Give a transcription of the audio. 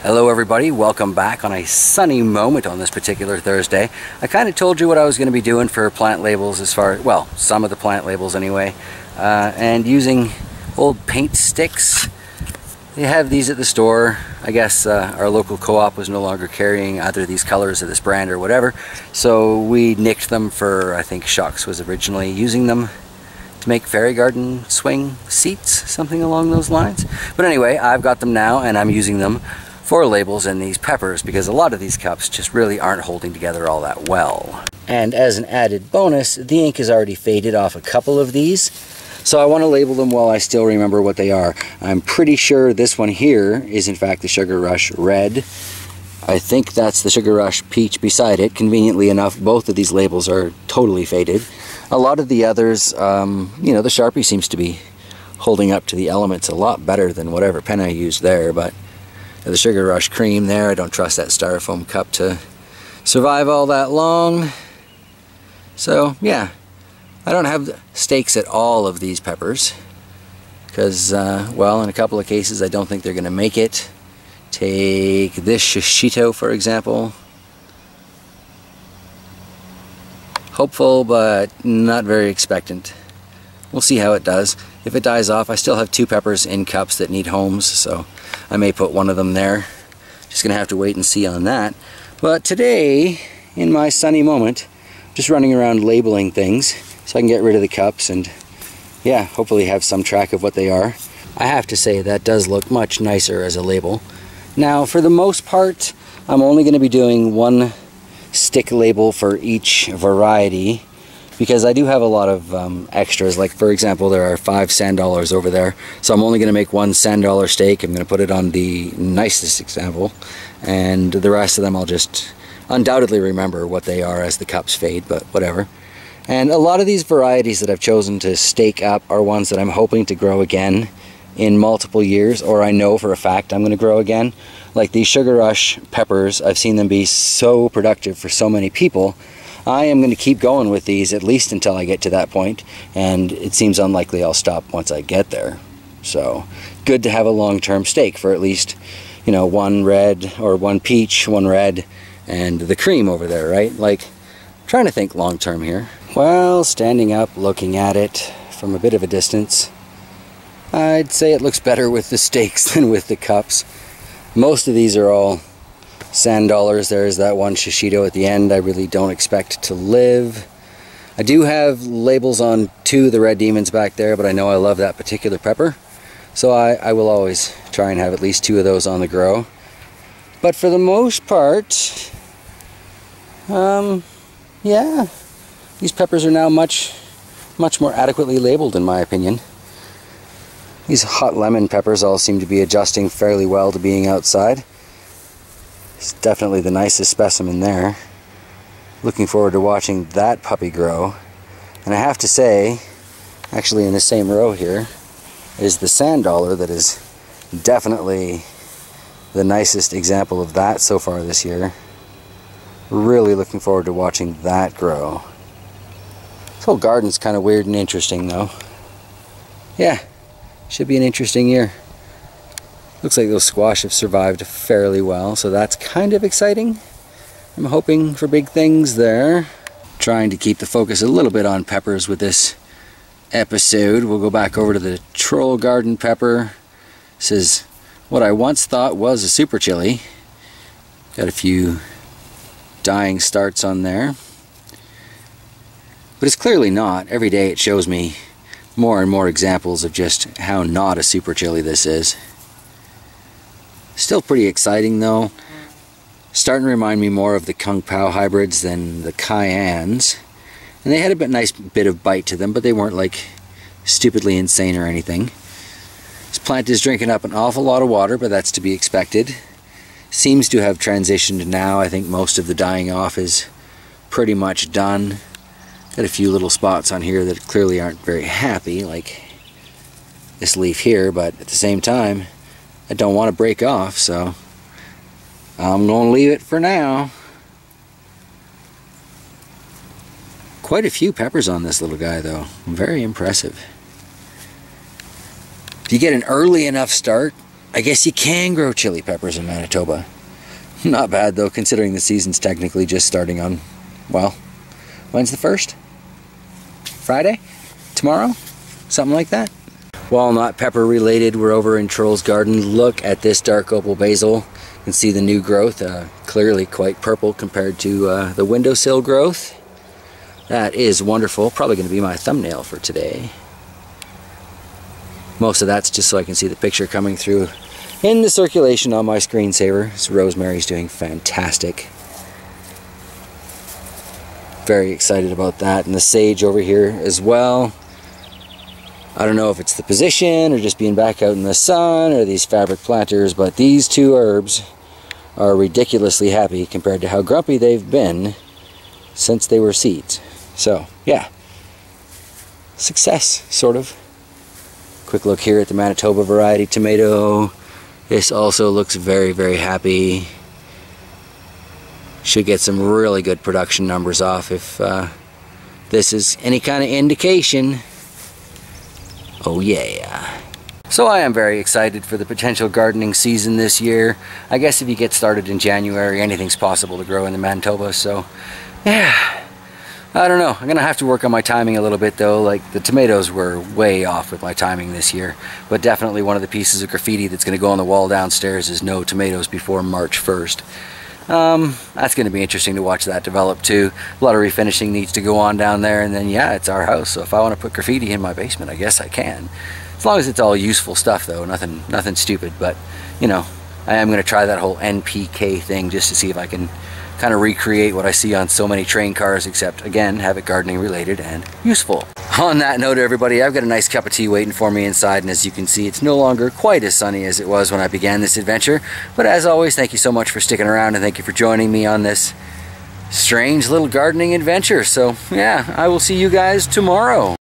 Hello everybody, welcome back on a sunny moment on this particular Thursday. I kind of told you what I was going to be doing for plant labels as far, well, some of the plant labels anyway, and using old paint sticks. They have these at the store. I guess our local co-op was no longer carrying either these colors or this brand or whatever, so we nicked them for, I think Shucks was originally using them to make fairy garden swing seats, something along those lines. But anyway, I've got them now and I'm using them for labels in these peppers because a lot of these cups just really aren't holding together all that well. And as an added bonus, the ink is already faded off a couple of these, so I want to label them while I still remember what they are. I'm pretty sure this one here is in fact the Sugar Rush Red. I think that's the Sugar Rush Peach beside it. Conveniently enough, both of these labels are totally faded. A lot of the others, you know, the Sharpie seems to be holding up to the elements a lot better than whatever pen I used there, but the Sugar Rush Cream there, I don't trust that styrofoam cup to survive all that long. So yeah, I don't have stakes at all of these peppers because, well, in a couple of cases I don't think they're going to make it. Take this Shishito for example. Hopeful but not very expectant. We'll see how it does. If it dies off, I still have two peppers in cups that need homes, so I may put one of them there. Just gonna have to wait and see on that. But today, in my sunny moment, just running around labeling things so I can get rid of the cups and, yeah, hopefully have some track of what they are. I have to say that does look much nicer as a label. Now, for the most part, I'm only gonna be doing one stick label for each variety, because I do have a lot of extras. Like for example, there are 5 sand dollars over there, so I'm only going to make one sand dollar stake. I'm going to put it on the nicest example, and the rest of them I'll just undoubtedly remember what they are as the cups fade, but whatever. And a lot of these varieties that I've chosen to stake up are ones that I'm hoping to grow again in multiple years, or I know for a fact I'm going to grow again. Like these Sugar Rush peppers, I've seen them be so productive for so many people. I am going to keep going with these at least until I get to that point, and it seems unlikely I'll stop once I get there. So good to have a long-term stake for at least, you know, one red or one peach, one red, and the cream over there, right? Like, trying to think long-term here. Well, standing up, looking at it from a bit of a distance, I'd say it looks better with the stakes than with the cups. Most of these are all sand dollars. There's that one Shishito at the end I really don't expect to live. I do have labels on 2 of the Red Demons back there, but I know I love that particular pepper, so I will always try and have at least 2 of those on the grow. But for the most part, yeah, these peppers are now much more adequately labeled in my opinion. These hot lemon peppers all seem to be adjusting fairly well to being outside. It's definitely the nicest specimen there. Looking forward to watching that puppy grow. And I have to say, actually in the same row here, is the sand dollar that is definitely the nicest example of that so far this year. Really looking forward to watching that grow. This whole garden's kind of weird and interesting though. Yeah, should be an interesting year. Looks like those squash have survived fairly well, so that's kind of exciting. I'm hoping for big things there. Trying to keep the focus a little bit on peppers with this episode. We'll go back over to the Troll Garden pepper. This is what I once thought was a super chili. Got a few dying starts on there. But it's clearly not. Every day it shows me more and more examples of just how not a super chili this is. Still pretty exciting though. Starting to remind me more of the Kung Pao hybrids than the Cayennes. And they had a nice bit of bite to them, but they weren't like stupidly insane or anything. This plant is drinking up an awful lot of water, but that's to be expected. Seems to have transitioned now. I think most of the dying off is pretty much done. Got a few little spots on here that clearly aren't very happy, like this leaf here, but at the same time I don't want to break off, so I'm going to leave it for now. Quite a few peppers on this little guy though. Very impressive. If you get an early enough start, I guess you can grow chili peppers in Manitoba. Not bad though, considering the season's technically just starting on, well, when's the 1st? Friday? Tomorrow? Something like that. While not pepper related, we're over in Troll's garden. Look at this dark opal basil. You can see the new growth, clearly quite purple compared to the windowsill growth. That is wonderful. Probably going to be my thumbnail for today. Most of that's just so I can see the picture coming through in the circulation on my screensaver. This rosemary's doing fantastic. Very excited about that. And the sage over here as well. I don't know if it's the position or just being back out in the sun or these fabric planters, but these two herbs are ridiculously happy compared to how grumpy they've been since they were seeds. So, yeah. Success, sort of. Quick look here at the Manitoba variety tomato. This also looks very, very happy. Should get some really good production numbers off if this is any kind of indication. Oh yeah. So I am very excited for the potential gardening season this year. I guess if you get started in January, anything's possible to grow in the Manitoba, so yeah. I don't know. I'm going to have to work on my timing a little bit though. Like the tomatoes were way off with my timing this year. But definitely one of the pieces of graffiti that's going to go on the wall downstairs is no tomatoes before March 1st. That's going to be interesting to watch that develop too. A lot of refinishing needs to go on down there, and then yeah, it's our house. So if I want to put graffiti in my basement, I guess I can. As long as it's all useful stuff though, nothing stupid. But you know, I am going to try that whole NPK thing just to see if I can kind of recreate what I see on so many train cars, except again, have it gardening related and useful. On that note, everybody, I've got a nice cup of tea waiting for me inside, and as you can see, it's no longer quite as sunny as it was when I began this adventure. But as always, thank you so much for sticking around, and thank you for joining me on this strange little gardening adventure. So yeah, I will see you guys tomorrow.